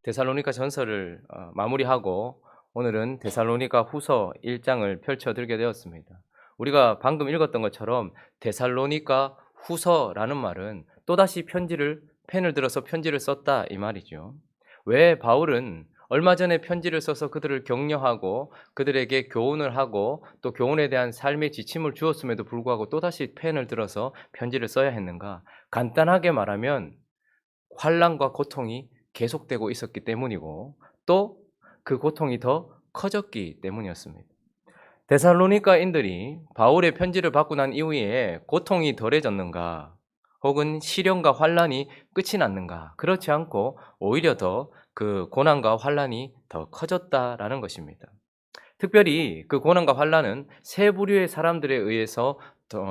데살로니가 전서를 마무리하고 오늘은 데살로니가 후서 1장을 펼쳐들게 되었습니다. 우리가 방금 읽었던 것처럼 데살로니가 후서라는 말은 또다시 펜을 들어서 편지를 썼다 이 말이죠. 왜 바울은 얼마 전에 편지를 써서 그들을 격려하고 그들에게 교훈을 하고 또 교훈에 대한 삶의 지침을 주었음에도 불구하고 또다시 펜을 들어서 편지를 써야 했는가? 간단하게 말하면 환난과 고통이 계속되고 있었기 때문이고 또 그 고통이 더 커졌기 때문이었습니다. 데살로니가인들이 바울의 편지를 받고 난 이후에 고통이 덜해졌는가 혹은 시련과 환난이 끝이 났는가? 그렇지 않고 오히려 더 그 고난과 환난이 더 커졌다라는 것입니다. 특별히 그 고난과 환난은 세 부류의 사람들에 의해서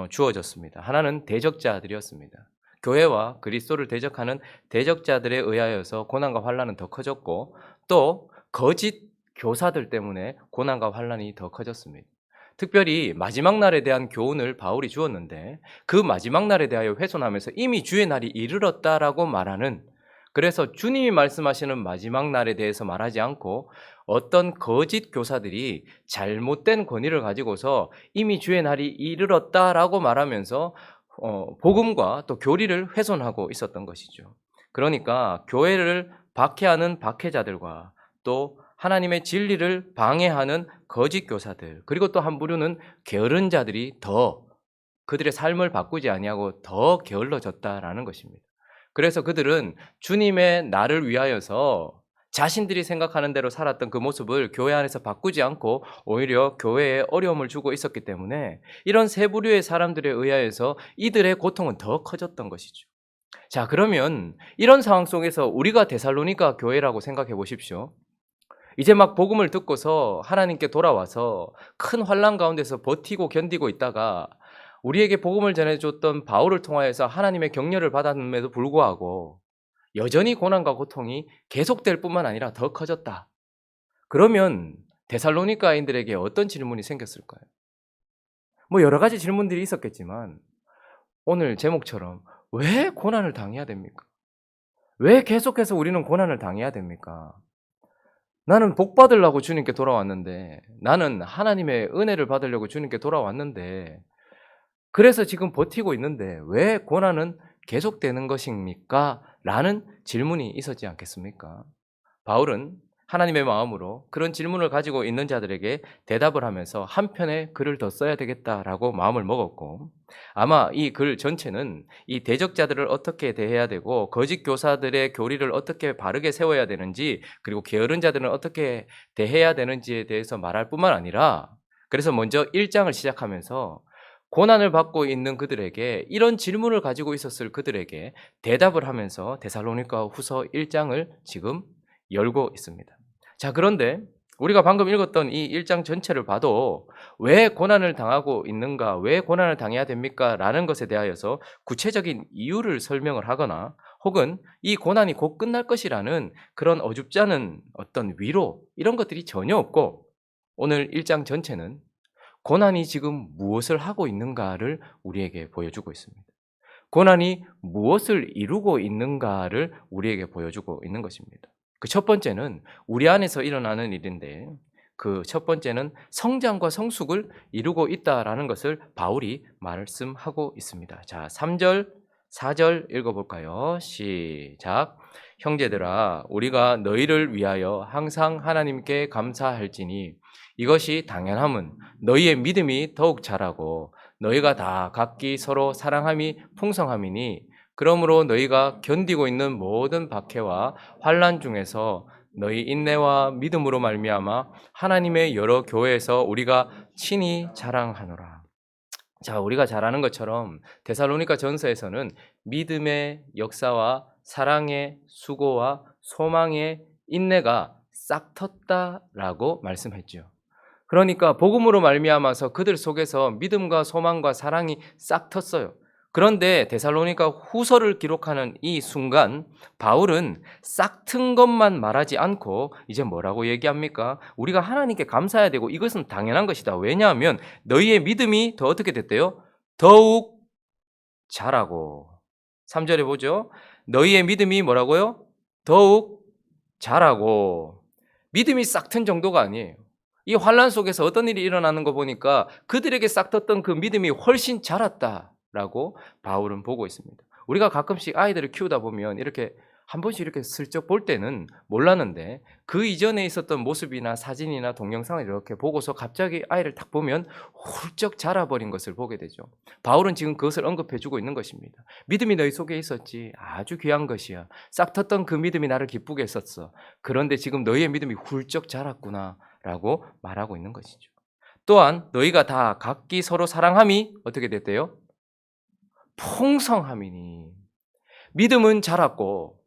주어졌습니다. 하나는 대적자들이었습니다. 교회와 그리스도를 대적하는 대적자들에 의하여서 고난과 환난은 더 커졌고 또 거짓 교사들 때문에 고난과 환난이 더 커졌습니다. 특별히 마지막 날에 대한 교훈을 바울이 주었는데 그 마지막 날에 대하여 훼손하면서 이미 주의 날이 이르렀다라고 말하는, 그래서 주님이 말씀하시는 마지막 날에 대해서 말하지 않고 어떤 거짓 교사들이 잘못된 권위를 가지고서 이미 주의 날이 이르렀다라고 말하면서 복음과 또 교리를 훼손하고 있었던 것이죠. 그러니까 교회를 박해하는 박해자들과 또 하나님의 진리를 방해하는 거짓 교사들, 그리고 또 한 부류는 게으른 자들이 더 그들의 삶을 바꾸지 아니하고 더 게을러졌다라는 것입니다. 그래서 그들은 주님의 날을 위하여서 자신들이 생각하는 대로 살았던 그 모습을 교회 안에서 바꾸지 않고 오히려 교회에 어려움을 주고 있었기 때문에 이런 세 부류의 사람들에 의하여서 이들의 고통은 더 커졌던 것이죠. 자, 그러면 이런 상황 속에서 우리가 데살로니가 교회라고 생각해 보십시오. 이제 막 복음을 듣고서 하나님께 돌아와서 큰 환난 가운데서 버티고 견디고 있다가 우리에게 복음을 전해줬던 바울을 통하여서 하나님의 격려를 받았음에도 불구하고 여전히 고난과 고통이 계속될 뿐만 아니라 더 커졌다. 그러면 데살로니가인들에게 어떤 질문이 생겼을까요? 뭐 여러 가지 질문들이 있었겠지만 오늘 제목처럼 왜 고난을 당해야 됩니까? 왜 계속해서 우리는 고난을 당해야 됩니까? 나는 복 받으려고 주님께 돌아왔는데, 나는 하나님의 은혜를 받으려고 주님께 돌아왔는데, 그래서 지금 버티고 있는데 왜 고난은 계속되는 것입니까? 라는 질문이 있었지 않겠습니까? 바울은 하나님의 마음으로 그런 질문을 가지고 있는 자들에게 대답을 하면서 한 편의 글을 더 써야 되겠다라고 마음을 먹었고, 아마 이 글 전체는 이 대적자들을 어떻게 대해야 되고 거짓 교사들의 교리를 어떻게 바르게 세워야 되는지, 그리고 게으른 자들은 어떻게 대해야 되는지에 대해서 말할 뿐만 아니라, 그래서 먼저 1장을 시작하면서 고난을 받고 있는 그들에게 이런 질문을 가지고 있었을 그들에게 대답을 하면서 데살로니가 후서 1장을 지금 열고 있습니다. 자, 그런데 우리가 방금 읽었던 이 1장 전체를 봐도 왜 고난을 당하고 있는가, 왜 고난을 당해야 됩니까? 라는 것에 대하여서 구체적인 이유를 설명을 하거나 혹은 이 고난이 곧 끝날 것이라는 그런 어줍지 않은 어떤 위로, 이런 것들이 전혀 없고 오늘 1장 전체는 고난이 지금 무엇을 하고 있는가를 우리에게 보여주고 있습니다. 고난이 무엇을 이루고 있는가를 우리에게 보여주고 있는 것입니다. 그 첫 번째는 우리 안에서 일어나는 일인데, 그 첫 번째는 성장과 성숙을 이루고 있다라는 것을 바울이 말씀하고 있습니다. 자, 3절, 4절 읽어볼까요? 시작. 형제들아, 우리가 너희를 위하여 항상 하나님께 감사할지니 이것이 당연함은 너희의 믿음이 더욱 자라고 너희가 다 각기 서로 사랑함이 풍성함이니, 그러므로 너희가 견디고 있는 모든 박해와 환난 중에서 너희 인내와 믿음으로 말미암아 하나님의 여러 교회에서 우리가 친히 자랑하노라. 자, 우리가 잘 아는 것처럼 데살로니가 전서에서는 믿음의 역사와 사랑의 수고와 소망의 인내가 싹 텄다라고 말씀했죠. 그러니까 복음으로 말미암아서 그들 속에서 믿음과 소망과 사랑이 싹 텄어요. 그런데 데살로니가 후서를 기록하는 이 순간 바울은 싹 튼 것만 말하지 않고 이제 뭐라고 얘기합니까? 우리가 하나님께 감사해야 되고 이것은 당연한 것이다. 왜냐하면 너희의 믿음이 더 어떻게 됐대요? 더욱 자라고. 3절에 보죠. 너희의 믿음이 뭐라고요? 더욱 잘하고 믿음이 싹 튼 정도가 아니에요. 이 환란 속에서 어떤 일이 일어나는 거 보니까 그들에게 싹 텄던 그 믿음이 훨씬 자랐다라고 바울은 보고 있습니다. 우리가 가끔씩 아이들을 키우다 보면 이렇게 한 번씩 이렇게 슬쩍 볼 때는 몰랐는데 그 이전에 있었던 모습이나 사진이나 동영상을 이렇게 보고서 갑자기 아이를 딱 보면 훌쩍 자라버린 것을 보게 되죠. 바울은 지금 그것을 언급해 주고 있는 것입니다. 믿음이 너희 속에 있었지. 아주 귀한 것이야. 싹 텄던 그 믿음이 나를 기쁘게 했었어. 그런데 지금 너희의 믿음이 훌쩍 자랐구나 라고 말하고 있는 것이죠. 또한 너희가 다 각기 서로 사랑함이 어떻게 됐대요? 풍성함이니. 믿음은 자랐고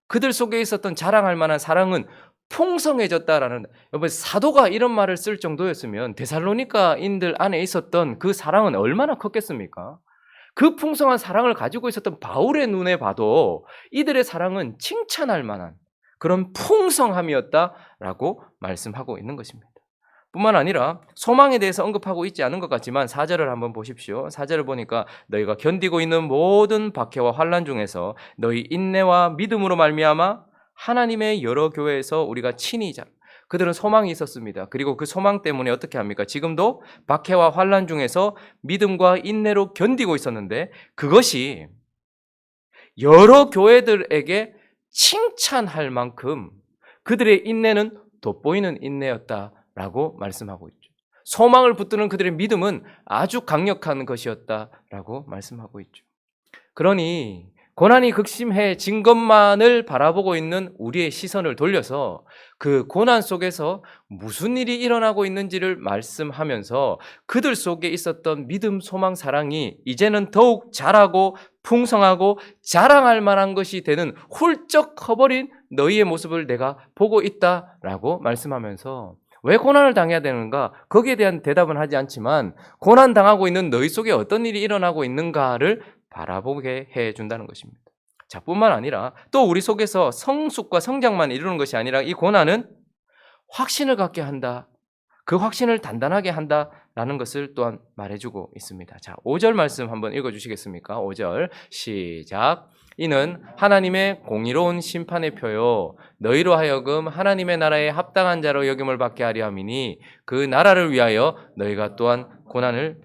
그들 속에 있었던 자랑할 만한 사랑은 풍성해졌다라는, 여러분 사도가 이런 말을 쓸 정도였으면 데살로니가인들 안에 있었던 그 사랑은 얼마나 컸겠습니까? 그 풍성한 사랑을 가지고 있었던 바울의 눈에 봐도 이들의 사랑은 칭찬할 만한 그런 풍성함이었다라고 말씀하고 있는 것입니다. 뿐만 아니라 소망에 대해서 언급하고 있지 않은 것 같지만 4절을 한번 보십시오. 4절을 보니까 너희가 견디고 있는 모든 박해와 환난 중에서 너희 인내와 믿음으로 말미암아 하나님의 여러 교회에서 우리가 친히 자. 그들은 소망이 있었습니다. 그리고 그 소망 때문에 어떻게 합니까? 지금도 박해와 환난 중에서 믿음과 인내로 견디고 있었는데 그것이 여러 교회들에게 칭찬할 만큼 그들의 인내는 돋보이는 인내였다라고 말씀하고 있죠. 소망을 붙드는 그들의 믿음은 아주 강력한 것이었다라고 말씀하고 있죠. 그러니 고난이 극심해진 것만을 바라보고 있는 우리의 시선을 돌려서 그 고난 속에서 무슨 일이 일어나고 있는지를 말씀하면서 그들 속에 있었던 믿음, 소망, 사랑이 이제는 더욱 자라고 풍성하고 자랑할 만한 것이 되는 훌쩍 커버린 너희의 모습을 내가 보고 있다라고 말씀하면서 왜 고난을 당해야 되는가? 거기에 대한 대답은 하지 않지만 고난 당하고 있는 너희 속에 어떤 일이 일어나고 있는가를 바라보게 해준다는 것입니다. 자, 뿐만 아니라 또 우리 속에서 성숙과 성장만 이루는 것이 아니라 이 고난은 확신을 갖게 한다. 그 확신을 단단하게 한다라는 것을 또한 말해주고 있습니다. 자, 5절 말씀 한번 읽어주시겠습니까? 5절 시작. 이는 하나님의 공의로운 심판의 표요 너희로 하여금 하나님의 나라에 합당한 자로 여김을 받게 하려 함이니 그 나라를 위하여 너희가 또한 고난을.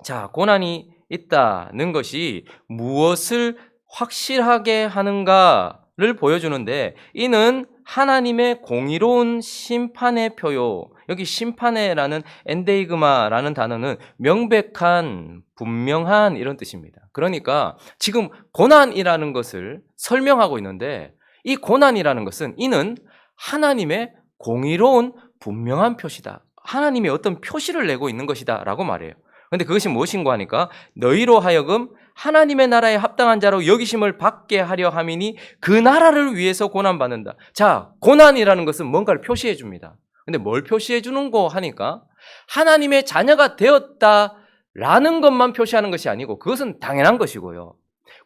자, 고난이 있다는 것이 무엇을 확실하게 하는가를 보여주는데 이는 하나님의 공의로운 심판의 표요. 여기 심판의라는 엔데이그마라는 단어는 명백한, 분명한 이런 뜻입니다. 그러니까 지금 고난이라는 것을 설명하고 있는데 이 고난이라는 것은 이는 하나님의 공의로운 분명한 표시다. 하나님이 어떤 표시를 내고 있는 것이다 라고 말해요. 그런데 그것이 무엇인가 하니까 너희로 하여금 하나님의 나라에 합당한 자로 여기심을 받게 하려 함이니 그 나라를 위해서 고난받는다. 자, 고난이라는 것은 뭔가를 표시해 줍니다. 근데 뭘 표시해 주는고 하니까 하나님의 자녀가 되었다라는 것만 표시하는 것이 아니고 그것은 당연한 것이고요.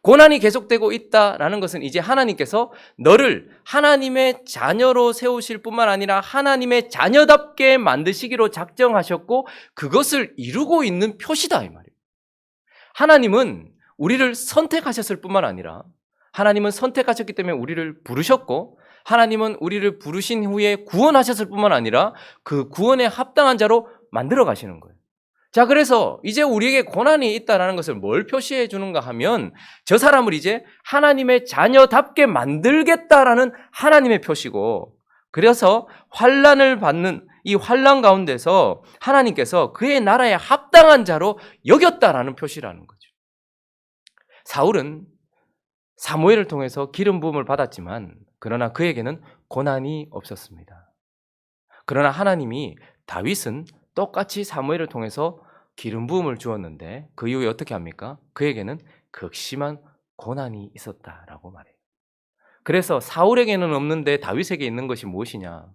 고난이 계속되고 있다라는 것은 이제 하나님께서 너를 하나님의 자녀로 세우실 뿐만 아니라 하나님의 자녀답게 만드시기로 작정하셨고 그것을 이루고 있는 표시다 이 말이에요. 하나님은 우리를 선택하셨을 뿐만 아니라 하나님은 선택하셨기 때문에 우리를 부르셨고 하나님은 우리를 부르신 후에 구원하셨을 뿐만 아니라 그 구원에 합당한 자로 만들어 가시는 거예요. 자, 그래서 이제 우리에게 고난이 있다는 것을 뭘 표시해 주는가 하면 저 사람을 이제 하나님의 자녀답게 만들겠다라는 하나님의 표시고 그래서 환난을 받는 이 환난 가운데서 하나님께서 그의 나라에 합당한 자로 여겼다라는 표시라는 거죠. 사울은 사무엘을 통해서 기름 부음을 받았지만 그러나 그에게는 고난이 없었습니다. 그러나 하나님이 다윗은 똑같이 사무엘을 통해서 기름 부음을 주었는데 그 이후에 어떻게 합니까? 그에게는 극심한 고난이 있었다라고 말해요. 그래서 사울에게는 없는데 다윗에게 있는 것이 무엇이냐?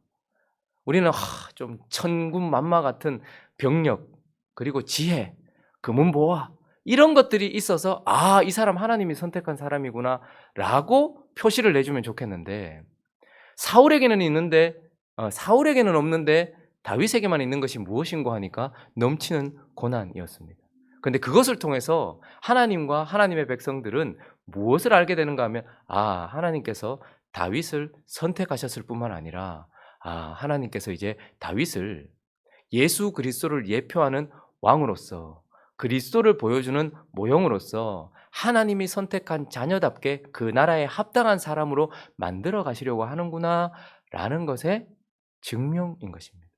우리는 좀 천군만마 같은 병력 그리고 지혜, 금은보화 이런 것들이 있어서 이 사람 하나님이 선택한 사람이구나 라고 표시를 내주면 좋겠는데 사울에게는 없는데 다윗에게만 있는 것이 무엇인가 하니까 넘치는 고난이었습니다. 그런데 그것을 통해서 하나님과 하나님의 백성들은 무엇을 알게 되는가 하면 하나님께서 다윗을 선택하셨을 뿐만 아니라 하나님께서 이제 다윗을 예수 그리스도를 예표하는 왕으로서 그리스도를 보여주는 모형으로서 하나님이 선택한 자녀답게 그 나라에 합당한 사람으로 만들어 가시려고 하는구나라는 것의 증명인 것입니다.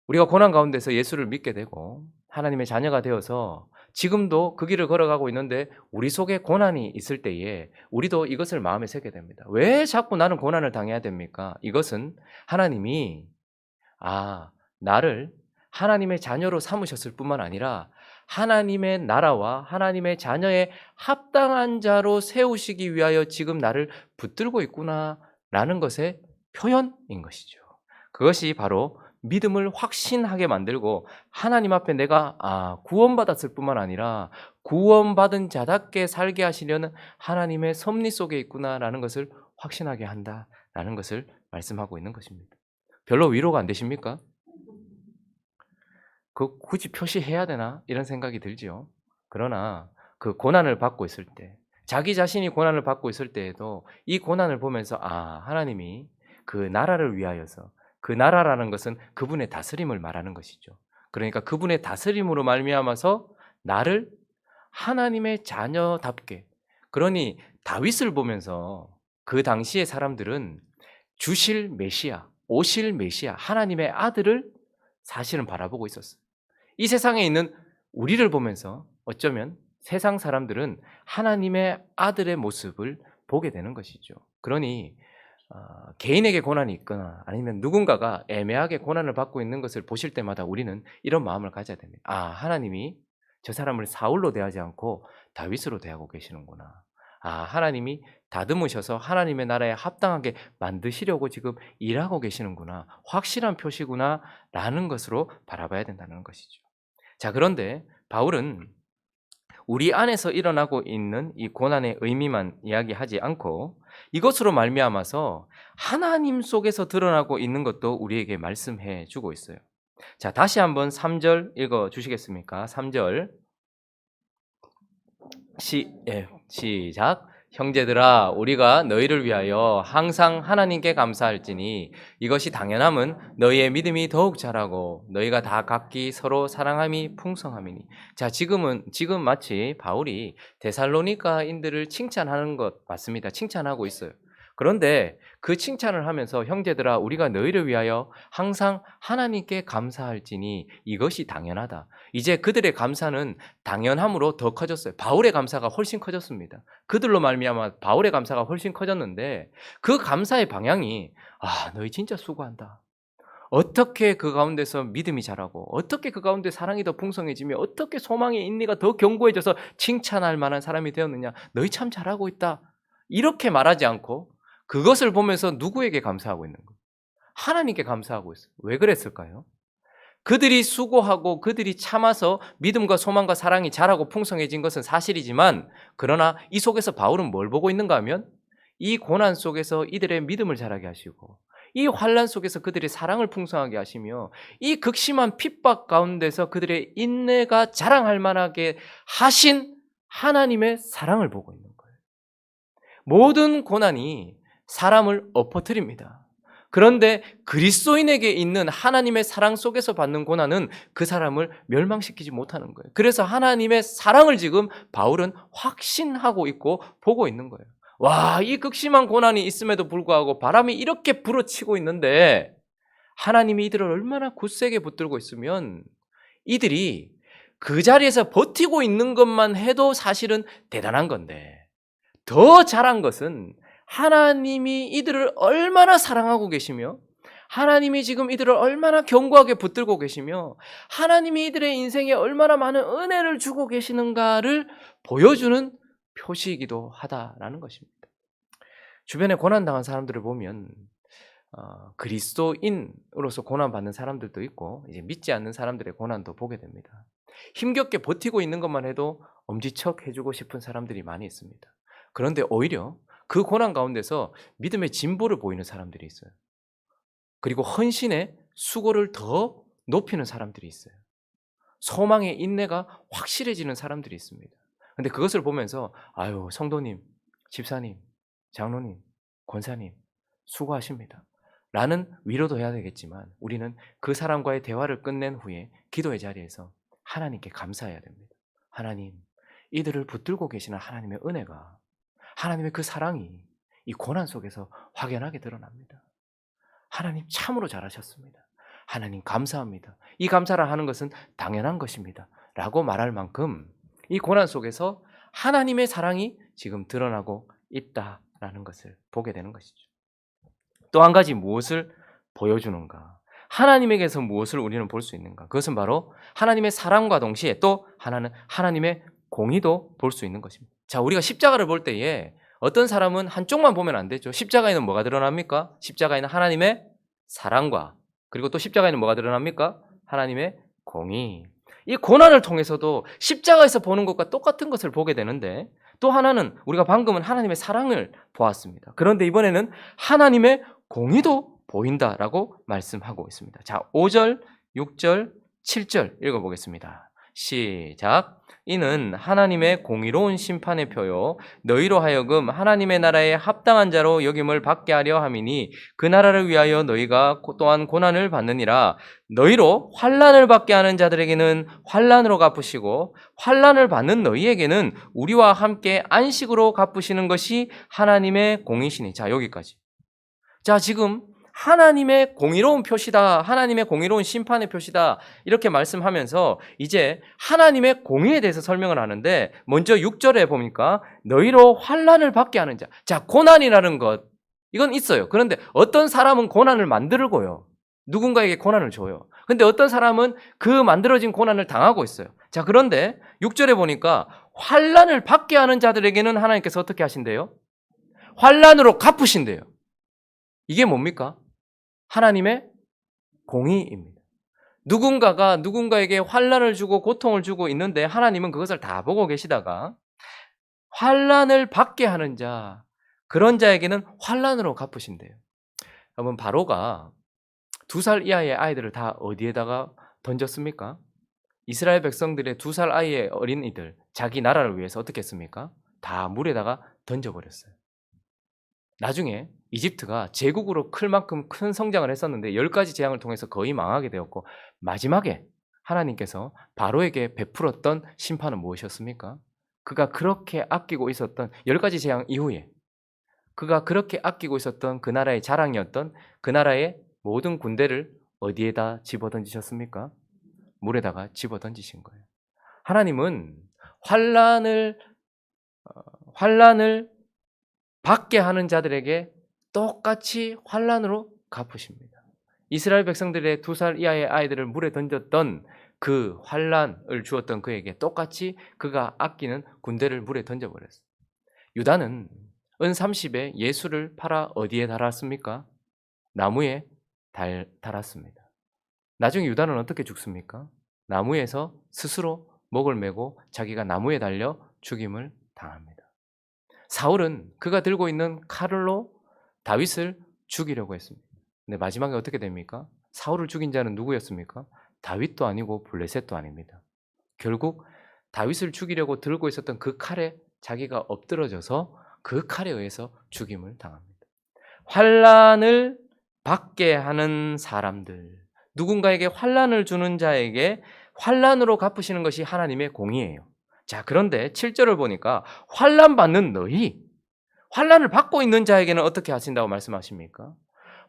우리가 고난 가운데서 예수를 믿게 되고 하나님의 자녀가 되어서 지금도 그 길을 걸어가고 있는데 우리 속에 고난이 있을 때에 우리도 이것을 마음에 새게 됩니다. 왜 자꾸 나는 고난을 당해야 됩니까? 이것은 하나님이 나를 하나님의 자녀로 삼으셨을 뿐만 아니라 하나님의 나라와 하나님의 자녀의 합당한 자로 세우시기 위하여 지금 나를 붙들고 있구나라는 것의 표현인 것이죠. 그것이 바로 믿음을 확신하게 만들고 하나님 앞에 내가 구원받았을 뿐만 아니라 구원받은 자답게 살게 하시려는 하나님의 섭리 속에 있구나라는 것을 확신하게 한다라는 것을 말씀하고 있는 것입니다. 별로 위로가 안 되십니까? 굳이 표시해야 되나? 이런 생각이 들지요. 그러나 그 고난을 받고 있을 때, 자기 자신이 고난을 받고 있을 때에도 이 고난을 보면서 하나님이 그 나라를 위하여서, 그 나라라는 것은 그분의 다스림을 말하는 것이죠. 그러니까 그분의 다스림으로 말미암아서 나를 하나님의 자녀답게, 그러니 다윗을 보면서 그 당시의 사람들은 주실 메시아, 오실 메시아, 하나님의 아들을 사실은 바라보고 있었어요. 이 세상에 있는 우리를 보면서 어쩌면 세상 사람들은 하나님의 아들의 모습을 보게 되는 것이죠. 그러니 개인에게 고난이 있거나 아니면 누군가가 애매하게 고난을 받고 있는 것을 보실 때마다 우리는 이런 마음을 가져야 됩니다. 하나님이 저 사람을 사울로 대하지 않고 다윗으로 대하고 계시는구나. 하나님이 다듬으셔서 하나님의 나라에 합당하게 만드시려고 지금 일하고 계시는구나. 확실한 표시구나 라는 것으로 바라봐야 된다는 것이죠. 자, 그런데 바울은 우리 안에서 일어나고 있는 이 고난의 의미만 이야기하지 않고 이것으로 말미암아서 하나님 속에서 드러나고 있는 것도 우리에게 말씀해 주고 있어요. 자, 다시 한번 3절 읽어 주시겠습니까? 3절 시작. 형제들아 우리가 너희를 위하여 항상 하나님께 감사할지니 이것이 당연함은 너희의 믿음이 더욱 자라고 너희가 다 각기 서로 사랑함이 풍성함이니. 자, 지금 마치 바울이 데살로니가인들을 칭찬하는 것 맞습니다. 칭찬하고 있어요. 그런데 그 칭찬을 하면서 형제들아 우리가 너희를 위하여 항상 하나님께 감사할지니 이것이 당연하다. 이제 그들의 감사는 당연함으로 더 커졌어요. 바울의 감사가 훨씬 커졌습니다. 그들로 말미암아 바울의 감사가 훨씬 커졌는데 그 감사의 방향이 너희 진짜 수고한다. 어떻게 그 가운데서 믿음이 자라고 어떻게 그 가운데 사랑이 더 풍성해지며 어떻게 소망의 인내가 더 견고해져서 칭찬할 만한 사람이 되었느냐. 너희 참 잘하고 있다. 이렇게 말하지 않고 그것을 보면서 누구에게 감사하고 있는 거예요? 하나님께 감사하고 있어요. 왜 그랬을까요? 그들이 수고하고 그들이 참아서 믿음과 소망과 사랑이 자라고 풍성해진 것은 사실이지만 그러나 이 속에서 바울은 뭘 보고 있는가 하면 이 고난 속에서 이들의 믿음을 자라게 하시고 이 환난 속에서 그들의 사랑을 풍성하게 하시며 이 극심한 핍박 가운데서 그들의 인내가 자랑할 만하게 하신 하나님의 사랑을 보고 있는 거예요. 모든 고난이 사람을 엎어뜨립니다. 그런데 그리스도인에게 있는 하나님의 사랑 속에서 받는 고난은 그 사람을 멸망시키지 못하는 거예요. 그래서 하나님의 사랑을 지금 바울은 확신하고 있고 보고 있는 거예요. 이 극심한 고난이 있음에도 불구하고 바람이 이렇게 불어치고 있는데 하나님이 이들을 얼마나 굳세게 붙들고 있으면 이들이 그 자리에서 버티고 있는 것만 해도 사실은 대단한 건데 더 잘한 것은 하나님이 이들을 얼마나 사랑하고 계시며 하나님이 지금 이들을 얼마나 견고하게 붙들고 계시며 하나님이 이들의 인생에 얼마나 많은 은혜를 주고 계시는가를 보여주는 표시이기도 하다라는 것입니다. 주변에 고난당한 사람들을 보면 그리스도인으로서 고난받는 사람들도 있고 이제 믿지 않는 사람들의 고난도 보게 됩니다. 힘겹게 버티고 있는 것만 해도 엄지척 해주고 싶은 사람들이 많이 있습니다. 그런데 오히려 그 고난 가운데서 믿음의 진보를 보이는 사람들이 있어요. 그리고 헌신의 수고를 더 높이는 사람들이 있어요. 소망의 인내가 확실해지는 사람들이 있습니다. 그런데 그것을 보면서 성도님, 집사님, 장로님 권사님 수고하십니다 라는 위로도 해야 되겠지만 우리는 그 사람과의 대화를 끝낸 후에 기도의 자리에서 하나님께 감사해야 됩니다. 하나님, 이들을 붙들고 계시는 하나님의 은혜가, 하나님의 그 사랑이 이 고난 속에서 확연하게 드러납니다. 하나님 참으로 잘하셨습니다. 하나님 감사합니다. 이 감사를 하는 것은 당연한 것입니다 라고 말할 만큼 이 고난 속에서 하나님의 사랑이 지금 드러나고 있다라는 것을 보게 되는 것이죠. 또 한 가지 무엇을 보여주는가? 하나님에게서 무엇을 우리는 볼 수 있는가? 그것은 바로 하나님의 사랑과 동시에 또 하나는 하나님의 공의도 볼 수 있는 것입니다. 자, 우리가 십자가를 볼 때에 어떤 사람은 한쪽만 보면 안 되죠. 십자가에는 뭐가 드러납니까? 십자가에는 하나님의 사랑과 그리고 또 십자가에는 뭐가 드러납니까? 하나님의 공의. 이 고난을 통해서도 십자가에서 보는 것과 똑같은 것을 보게 되는데 또 하나는 우리가 방금은 하나님의 사랑을 보았습니다. 그런데 이번에는 하나님의 공의도 보인다라고 말씀하고 있습니다. 자, 5절, 6절, 7절 읽어보겠습니다. 시작. 이는 하나님의 공의로운 심판의 표요 너희로 하여금 하나님의 나라에 합당한 자로 여김을 받게 하려 함이니 그 나라를 위하여 너희가 또한 고난을 받느니라. 너희로 환난을 받게 하는 자들에게는 환난으로 갚으시고 환난을 받는 너희에게는 우리와 함께 안식으로 갚으시는 것이 하나님의 공의시니. 자, 여기까지. 자, 지금 하나님의 공의로운 표시다, 하나님의 공의로운 심판의 표시다 이렇게 말씀하면서 이제 하나님의 공의에 대해서 설명을 하는데 먼저 6절에 보니까 너희로 환난을 받게 하는 자. 자, 고난이라는 것 이건 있어요. 그런데 어떤 사람은 고난을 만들고요, 누군가에게 고난을 줘요. 근데 어떤 사람은 그 만들어진 고난을 당하고 있어요. 자, 그런데 6절에 보니까 환난을 받게 하는 자들에게는 하나님께서 어떻게 하신대요? 환난으로 갚으신대요. 이게 뭡니까? 하나님의 공의입니다. 누군가가 누군가에게 환난을 주고 고통을 주고 있는데 하나님은 그것을 다 보고 계시다가 환난을 받게 하는 자, 그런 자에게는 환난으로 갚으신대요. 여러분, 바로가 2살 이하의 아이들을 다 어디에다가 던졌습니까? 이스라엘 백성들의 2살 아이의 어린이들, 자기 나라를 위해서 어떻게 했습니까? 다 물에다가 던져버렸어요. 나중에 이집트가 제국으로 클 만큼 큰 성장을 했었는데 10가지 재앙을 통해서 거의 망하게 되었고 마지막에 하나님께서 바로에게 베풀었던 심판은 무엇이었습니까? 그가 그렇게 아끼고 있었던 10가지 재앙 이후에 그가 그렇게 아끼고 있었던 그 나라의 자랑이었던 그 나라의 모든 군대를 어디에다 집어던지셨습니까? 물에다가 집어던지신 거예요. 하나님은 환난을 받게 하는 자들에게 똑같이 환난으로 갚으십니다. 이스라엘 백성들의 2살 이하의 아이들을 물에 던졌던 그 환난을 주었던 그에게 똑같이 그가 아끼는 군대를 물에 던져버렸어요. 유다는 은 30에 예수를 팔아 어디에 달았습니까? 나무에 달았습니다. 나중에 유다는 어떻게 죽습니까? 나무에서 스스로 목을 메고 자기가 나무에 달려 죽임을 당합니다. 사울은 그가 들고 있는 칼로 다윗을 죽이려고 했습니다. 근데 마지막에 어떻게 됩니까? 사울을 죽인 자는 누구였습니까? 다윗도 아니고 블레셋도 아닙니다. 결국 다윗을 죽이려고 들고 있었던 그 칼에 자기가 엎드러져서 그 칼에 의해서 죽임을 당합니다. 환난을 받게 하는 사람들, 누군가에게 환난을 주는 자에게 환난으로 갚으시는 것이 하나님의 공의예요. 자, 그런데 7절을 보니까 환난 받는 너희, 환난을 받고 있는 자에게는 어떻게 하신다고 말씀하십니까?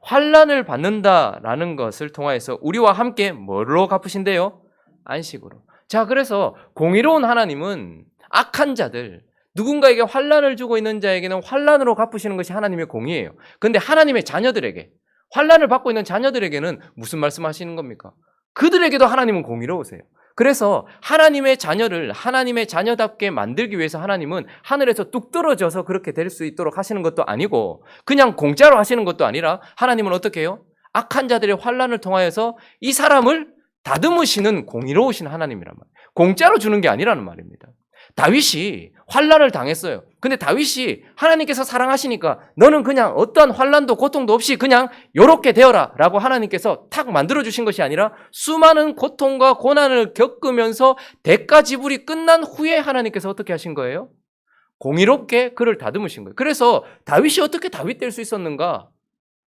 환난을 받는다라는 것을 통하여서 우리와 함께 뭘로 갚으신대요? 안식으로. 자, 그래서 공의로운 하나님은 악한 자들, 누군가에게 환난을 주고 있는 자에게는 환난으로 갚으시는 것이 하나님의 공의예요. 그런데 하나님의 자녀들에게, 환난을 받고 있는 자녀들에게는 무슨 말씀하시는 겁니까? 그들에게도 하나님은 공의로우세요. 그래서 하나님의 자녀를 하나님의 자녀답게 만들기 위해서 하나님은 하늘에서 뚝 떨어져서 그렇게 될 수 있도록 하시는 것도 아니고 그냥 공짜로 하시는 것도 아니라 하나님은 어떻게 해요? 악한 자들의 환난을 통하여서 이 사람을 다듬으시는 공의로우신 하나님이란 말이에요. 공짜로 주는 게 아니라는 말입니다. 다윗이 환난을 당했어요. 근데 다윗이 하나님께서 사랑하시니까 너는 그냥 어떠한 환난도 고통도 없이 그냥 요렇게 되어라 라고 하나님께서 탁 만들어주신 것이 아니라 수많은 고통과 고난을 겪으면서 대가 지불이 끝난 후에 하나님께서 어떻게 하신 거예요? 공의롭게 그를 다듬으신 거예요. 그래서 다윗이 어떻게 다윗 될 수 있었는가?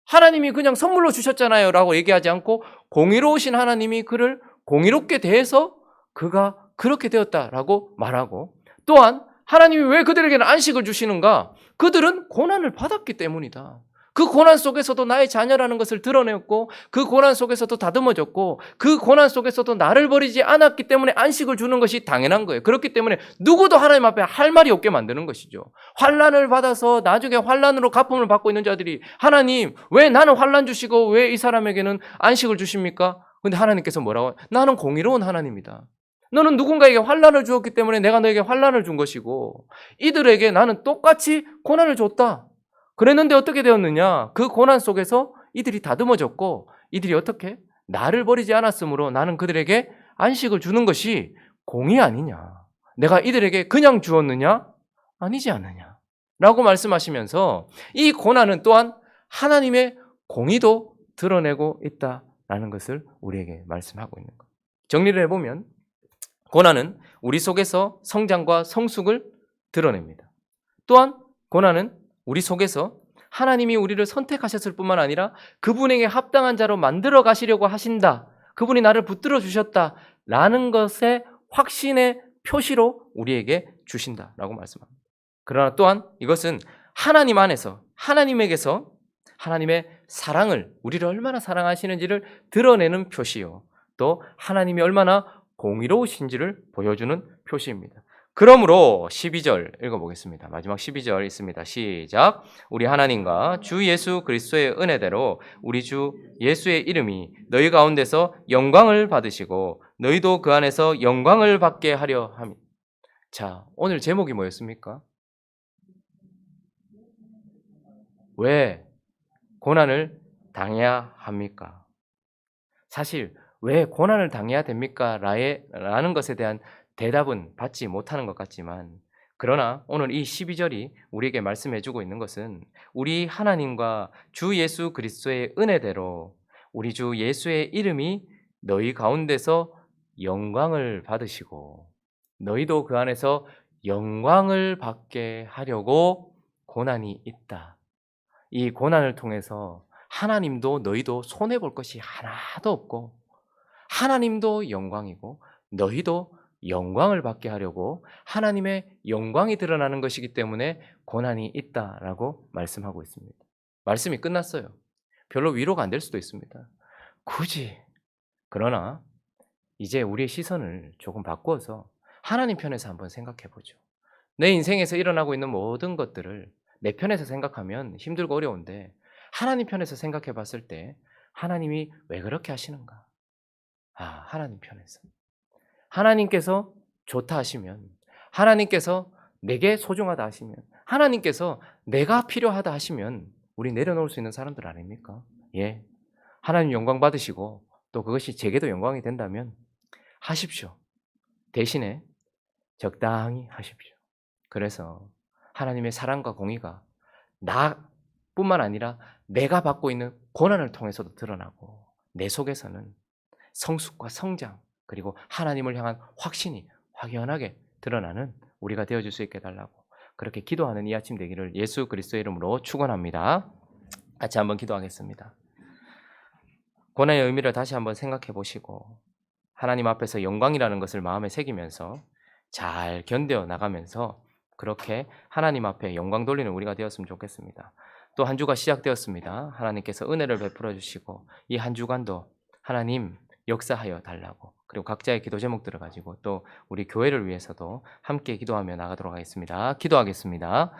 하나님이 그냥 선물로 주셨잖아요 라고 얘기하지 않고 공의로우신 하나님이 그를 공의롭게 대해서 그가 그렇게 되었다라고 말하고, 또한 하나님이 왜 그들에게는 안식을 주시는가? 그들은 고난을 받았기 때문이다. 그 고난 속에서도 나의 자녀라는 것을 드러냈고, 그 고난 속에서도 다듬어졌고, 그 고난 속에서도 나를 버리지 않았기 때문에 안식을 주는 것이 당연한 거예요. 그렇기 때문에 누구도 하나님 앞에 할 말이 없게 만드는 것이죠. 환난을 받아서 나중에 환난으로 갚음을 받고 있는 자들이 하나님 왜 나는 환난 주시고 왜 이 사람에게는 안식을 주십니까? 근데 하나님께서 뭐라고? 나는 공의로운 하나님이다. 너는 누군가에게 환난을 주었기 때문에 내가 너에게 환난을 준 것이고, 이들에게 나는 똑같이 고난을 줬다. 그랬는데 어떻게 되었느냐? 그 고난 속에서 이들이 다듬어졌고, 이들이 어떻게? 나를 버리지 않았으므로 나는 그들에게 안식을 주는 것이 공의 아니냐? 내가 이들에게 그냥 주었느냐? 아니지 않느냐? 라고 말씀하시면서 이 고난은 또한 하나님의 공의도 드러내고 있다라는 것을 우리에게 말씀하고 있는 것. 정리를 해보면 고난은 우리 속에서 성장과 성숙을 드러냅니다. 또한 고난은 우리 속에서 하나님이 우리를 선택하셨을 뿐만 아니라 그분에게 합당한 자로 만들어 가시려고 하신다. 그분이 나를 붙들어 주셨다라는 것의 확신의 표시로 우리에게 주신다라고 말씀합니다. 그러나 또한 이것은 하나님 안에서 하나님에게서 하나님의 사랑을, 우리를 얼마나 사랑하시는지를 드러내는 표시요, 또 하나님이 얼마나 공의로우신지를 보여주는 표시입니다. 그러므로 12절 읽어보겠습니다. 마지막 12절 있습니다. 시작. 우리 하나님과 주 예수 그리스도의 은혜대로 우리 주 예수의 이름이 너희 가운데서 영광을 받으시고 너희도 그 안에서 영광을 받게 하려 함이다. 자, 오늘 제목이 뭐였습니까? 왜 고난을 당해야 합니까? 사실 왜 고난을 당해야 됩니까? 라는 것에 대한 대답은 받지 못하는 것 같지만, 그러나 오늘 이 12절이 우리에게 말씀해 주고 있는 것은 우리 하나님과 주 예수 그리스도의 은혜대로 우리 주 예수의 이름이 너희 가운데서 영광을 받으시고 너희도 그 안에서 영광을 받게 하려고 고난이 있다. 이 고난을 통해서 하나님도 너희도 손해볼 것이 하나도 없고 하나님도 영광이고 너희도 영광을 받게 하려고 하나님의 영광이 드러나는 것이기 때문에 고난이 있다라고 말씀하고 있습니다. 말씀이 끝났어요. 별로 위로가 안 될 수도 있습니다. 굳이. 그러나 이제 우리의 시선을 조금 바꾸어서 하나님 편에서 한번 생각해 보죠. 내 인생에서 일어나고 있는 모든 것들을 내 편에서 생각하면 힘들고 어려운데 하나님 편에서 생각해 봤을 때 하나님이 왜 그렇게 하시는가? 하나님 편에서. 하나님께서 좋다 하시면, 하나님께서 내게 소중하다 하시면, 하나님께서 내가 필요하다 하시면 우리 내려놓을 수 있는 사람들 아닙니까? 예. 하나님 영광 받으시고 또 그것이 제게도 영광이 된다면 하십시오. 대신에 적당히 하십시오. 그래서 하나님의 사랑과 공의가 나뿐만 아니라 내가 받고 있는 고난을 통해서도 드러나고 내 속에서는 성숙과 성장 그리고 하나님을 향한 확신이 확연하게 드러나는 우리가 되어줄 수 있게 해달라고 그렇게 기도하는 이 아침 되기를 예수 그리스도의 이름으로 축원합니다. 같이 한번 기도하겠습니다. 고난의 의미를 다시 한번 생각해 보시고 하나님 앞에서 영광이라는 것을 마음에 새기면서 잘 견뎌 나가면서 그렇게 하나님 앞에 영광 돌리는 우리가 되었으면 좋겠습니다. 또 한 주가 시작되었습니다. 하나님께서 은혜를 베풀어 주시고 이 한 주간도 하나님 역사하여 달라고, 그리고 각자의 기도 제목들을 가지고 또 우리 교회를 위해서도 함께 기도하며 나가도록 하겠습니다. 기도하겠습니다.